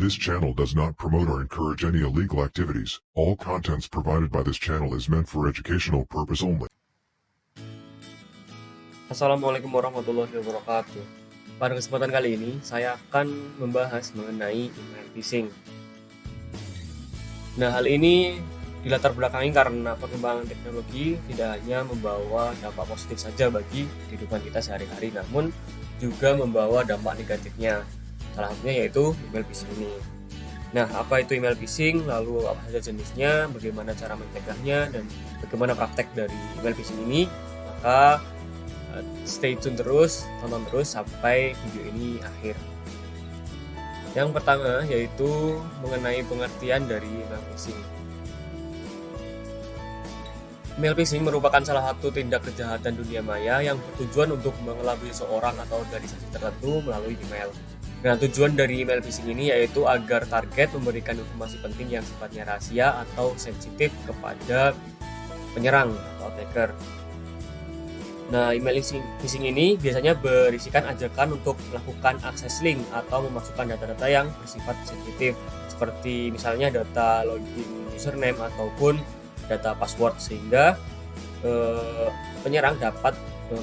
This channel does not promote or encourage any illegal activities. All contents provided by this channel is meant for educational purpose only. Assalamualaikum warahmatullahi wabarakatuh. Pada kesempatan kali ini, saya akan membahas mengenai email phishing. Nah, hal ini dilatar belakangi karena perkembangan teknologi tidak hanya membawa dampak positif saja bagi kehidupan kita sehari-hari, namun juga membawa dampak negatifnya. Salah satunya yaitu email phishing ini. Nah, apa itu email phishing? Lalu apa saja jenisnya? Bagaimana cara mencegahnya? Dan bagaimana praktek dari email phishing ini? Maka stay tune terus, tonton terus sampai video ini akhir. Yang pertama yaitu mengenai pengertian dari email phishing. Email phishing merupakan salah satu tindak kejahatan dunia maya yang bertujuan untuk mengelabui seorang atau organisasi tertentu melalui email. Nah, tujuan dari email phishing ini yaitu agar target memberikan informasi penting yang sifatnya rahasia atau sensitif kepada penyerang atau attacker. Nah, email phishing ini biasanya berisikan ajakan untuk melakukan akses link atau memasukkan data-data yang bersifat sensitif, seperti misalnya data login username ataupun data password, sehingga penyerang dapat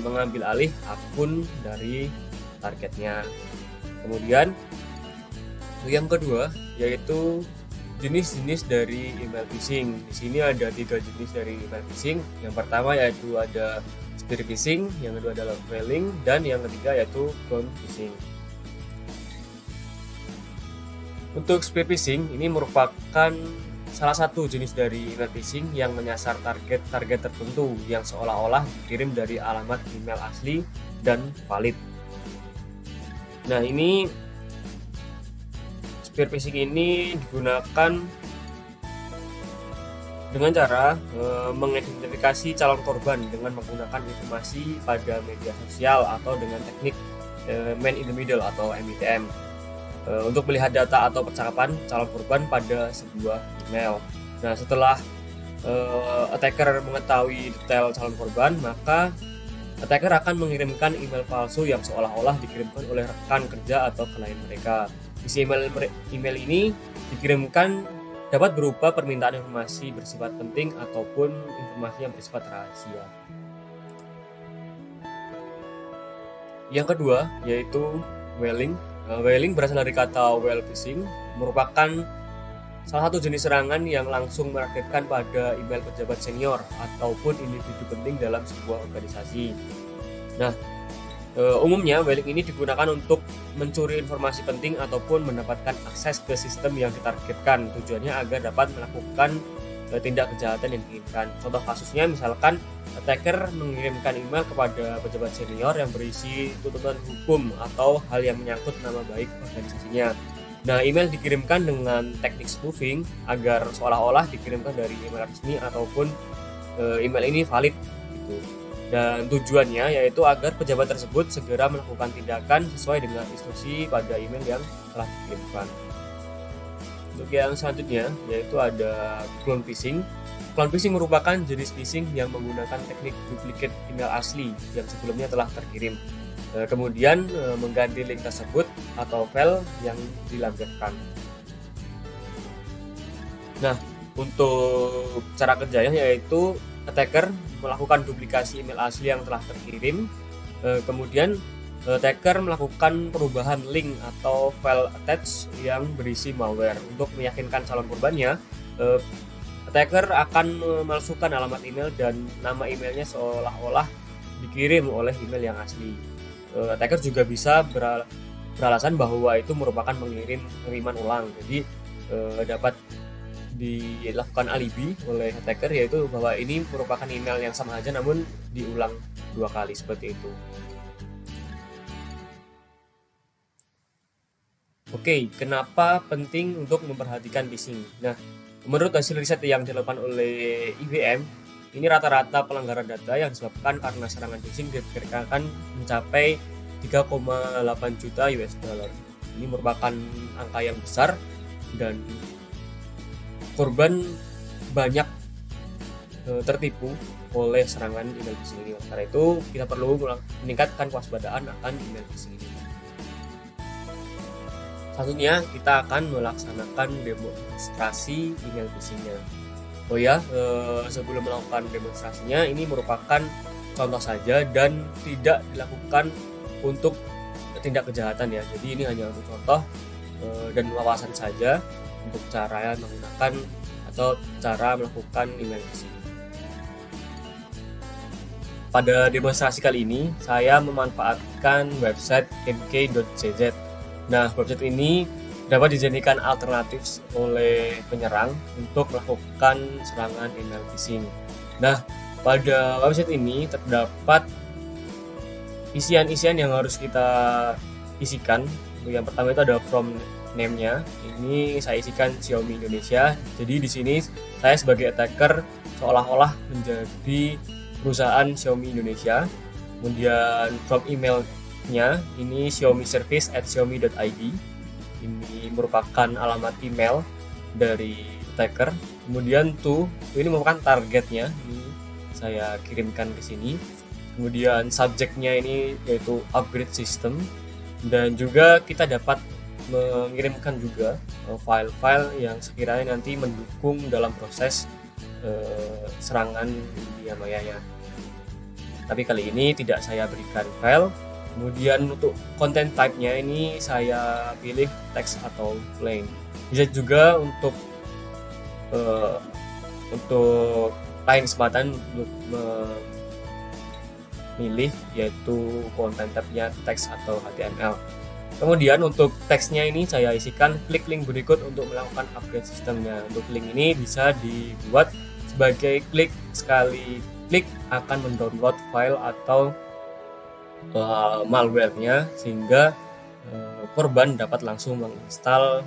mengambil alih akun dari targetnya. Kemudian yang kedua yaitu jenis-jenis dari email phishing. Di sini ada 3 jenis dari email phishing. Yang pertama yaitu ada spear phishing, yang kedua adalah mailing, dan yang ketiga yaitu clone phishing. Untuk spear phishing ini merupakan salah satu jenis dari email phishing yang menyasar target tertentu yang seolah-olah dikirim dari alamat email asli dan valid. Nah, ini spear phishing ini digunakan dengan cara mengidentifikasi calon korban dengan menggunakan informasi pada media sosial atau dengan teknik man in the middle atau MITM untuk melihat data atau percakapan calon korban pada sebuah email. Nah, setelah attacker mengetahui detail calon korban, maka attacker akan mengirimkan email palsu yang seolah-olah dikirimkan oleh rekan kerja atau klien mereka. Isi email ini dikirimkan dapat berupa permintaan informasi bersifat penting ataupun informasi yang bersifat rahasia. Yang kedua yaitu whaling. Whaling berasal dari kata whale phishing, merupakan salah satu jenis serangan yang langsung menargetkan pada email pejabat senior ataupun individu penting dalam sebuah organisasi. Nah, umumnya whaling ini digunakan untuk mencuri informasi penting ataupun mendapatkan akses ke sistem yang ditargetkan. Tujuannya agar dapat melakukan tindak kejahatan yang diinginkan. Contoh kasusnya misalkan attacker mengirimkan email kepada pejabat senior yang berisi tuntutan hukum atau hal yang menyangkut nama baik organisasinya. Nah, email dikirimkan dengan teknik spoofing agar seolah-olah dikirimkan dari email resmi ataupun email ini valid gitu. Dan tujuannya yaitu agar pejabat tersebut segera melakukan tindakan sesuai dengan instruksi pada email yang telah dikirimkan. Untuk yang selanjutnya yaitu ada clone phishing. Clone phishing merupakan jenis phishing yang menggunakan teknik duplicate email asli yang sebelumnya telah terkirim. Kemudian mengganti link tersebut atau file yang dilampirkan. Nah, untuk cara kerjanya yaitu attacker melakukan duplikasi email asli yang telah terkirim. Kemudian attacker melakukan perubahan link atau file attach yang berisi malware. Untuk meyakinkan calon korbannya, attacker akan memalsukan alamat email dan nama emailnya seolah-olah dikirim oleh email yang asli. Attacker juga bisa beralasan bahwa itu merupakan pengiriman ulang, jadi dapat dilakukan alibi oleh attacker, yaitu bahwa ini merupakan email yang sama aja namun diulang 2 kali seperti itu. Oke, kenapa penting untuk memperhatikan phishing? Nah, menurut hasil riset yang dilakukan oleh IBM, ini rata-rata pelanggaran data yang disebabkan karena serangan phishing diperkirakan mencapai 3,8 juta US dollar. Ini merupakan angka yang besar dan korban banyak tertipu oleh serangan email phishing ini. Karena itu kita perlu meningkatkan kewaspadaan akan email phishing ini. Satunya kita akan melaksanakan demonstrasi email phishing-nya. Oh ya, sebelum melakukan demonstrasinya, ini merupakan contoh saja dan tidak dilakukan untuk tindak kejahatan ya. Jadi ini hanya untuk contoh dan wawasan saja untuk cara menggunakan atau cara melakukan email phishing. Pada demonstrasi kali ini, saya memanfaatkan website mk.cz. Nah, website ini dapat dijadikan alternatif oleh penyerang untuk melakukan serangan email phishing. Nah, pada website ini terdapat isian-isian yang harus kita isikan. Yang pertama itu ada from name-nya. Ini saya isikan Xiaomi Indonesia. Jadi di sini saya sebagai attacker seolah-olah menjadi perusahaan Xiaomi Indonesia. Kemudian from email-nya ini xiaomiservice@xiaomi.id. Ini merupakan alamat email dari attacker. Kemudian ini merupakan targetnya. Ini saya kirimkan ke sini. Kemudian subjeknya ini yaitu upgrade system, dan juga kita dapat mengirimkan juga file-file yang sekiranya nanti mendukung dalam proses serangan dunia mayanya. Tapi kali ini tidak saya berikan file. Kemudian untuk content type-nya ini saya pilih teks atau plain. Bisa juga untuk lain kesempatan untuk memilih yaitu content type-nya teks atau HTML. Kemudian untuk teksnya ini saya isikan klik link berikut untuk melakukan upgrade sistemnya. Untuk link ini bisa dibuat sebagai klik sekali klik akan mendownload file atau malware-nya sehingga korban dapat langsung menginstal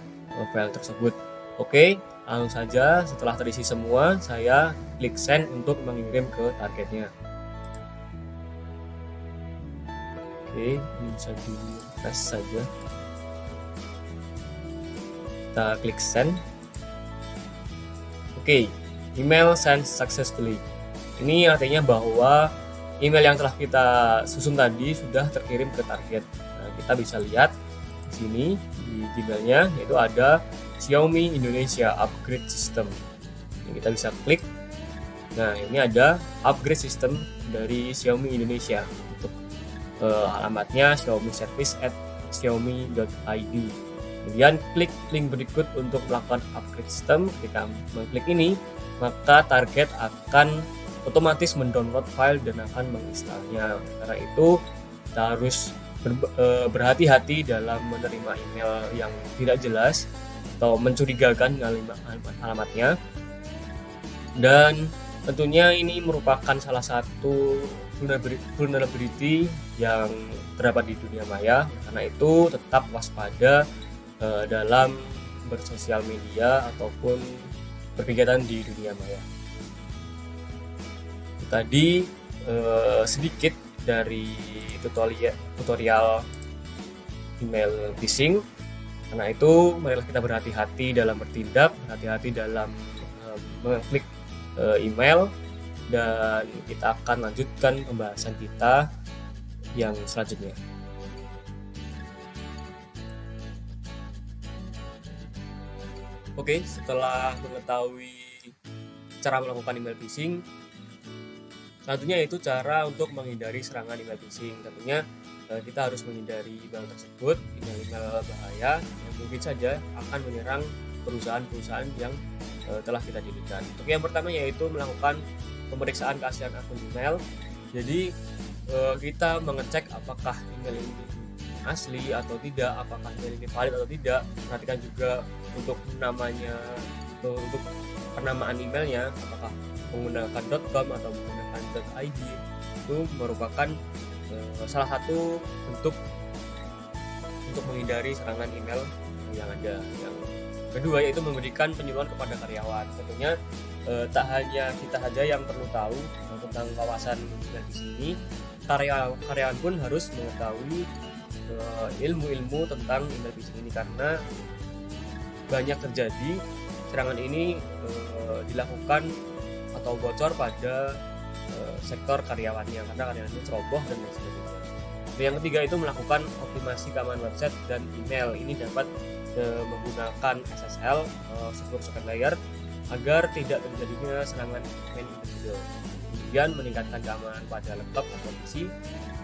file tersebut. Oke, langsung saja setelah terisi semua saya klik send untuk mengirim ke targetnya. Oke, ini bisa di press saja. Kita klik send. Oke, email sent successfully. Ini artinya bahwa email yang telah kita susun tadi sudah terkirim ke target. Nah, kita bisa lihat di sini di Gmail-nya yaitu ada Xiaomi Indonesia Upgrade System. Ini kita bisa klik. Nah, ini ada upgrade system dari Xiaomi Indonesia. Untuk alamatnya xiaomiservice@xiaomi.id. Kemudian klik link berikut untuk melakukan upgrade system. Ketika mengklik ini, maka target akan otomatis mendownload file dan akan menginstalnya. Karena itu kita harus berhati-hati dalam menerima email yang tidak jelas atau mencurigakan alamatnya. Dan tentunya ini merupakan salah satu vulnerability yang terdapat di dunia maya. Karena itu tetap waspada dalam bersosial media ataupun berkegiatan di dunia maya. Tadi sedikit dari tutorial email phishing. Karena itu marilah kita berhati-hati dalam bertindak, berhati-hati dalam mengklik email, dan kita akan lanjutkan pembahasan kita yang selanjutnya. Oke, setelah mengetahui cara melakukan email phishing, selanjutnya yaitu cara untuk menghindari serangan email phishing. Tentunya kita harus menghindari email tersebut, email bahaya yang mungkin saja akan menyerang perusahaan-perusahaan yang telah kita dirikan. Untuk yang pertama yaitu melakukan pemeriksaan keaslian akun email. Jadi kita mengecek apakah email ini asli atau tidak, apakah email ini valid atau tidak. Perhatikan juga untuk namanya, untuk penamaan emailnya, apakah menggunakan .com atau menggunakan .id. Itu merupakan salah satu bentuk untuk menghindari serangan email yang ada. Yang kedua yaitu memberikan penyuluhan kepada karyawan. Tentunya tak hanya kita saja yang perlu tahu tentang kawasan email di sini, karyawan pun harus mengetahui ilmu-ilmu tentang email phishing ini, karena banyak terjadi serangan ini dilakukan atau bocor pada sektor karyawannya, karena karyawannya ceroboh dan lain sebagainya. Yang ketiga itu melakukan optimasi keamanan website dan email. Ini dapat menggunakan SSL Secure Second Layer agar tidak terjadinya serangan individu. Kemudian meningkatkan keamanan pada laptop atau PC,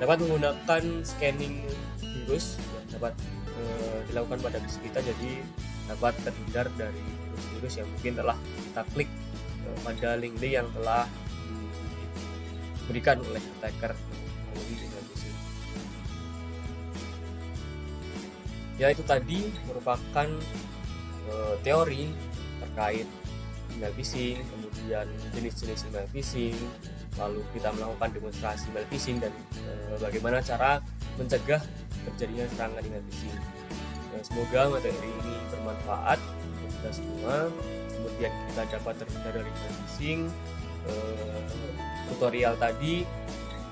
dapat menggunakan scanning virus yang dapat dilakukan pada PC kita, jadi dapat terhindar dari virus-virus yang mungkin telah kita klik pada link-link yang telah diberikan oleh attacker melalui email phishing. Ya, itu tadi merupakan teori terkait email phishing, kemudian jenis-jenis email phishing, lalu kita melakukan demonstrasi email phishing, dan bagaimana cara mencegah terjadinya serangan email phishing. Semoga materi ini bermanfaat untuk kita semua, kemudian kita dapat terhindar dari email phishing. Tutorial tadi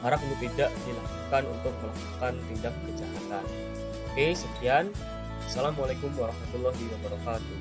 harap untuk tidak dilakukan untuk melakukan tindak kejahatan. Oke, sekian. Assalamualaikum warahmatullahi wabarakatuh.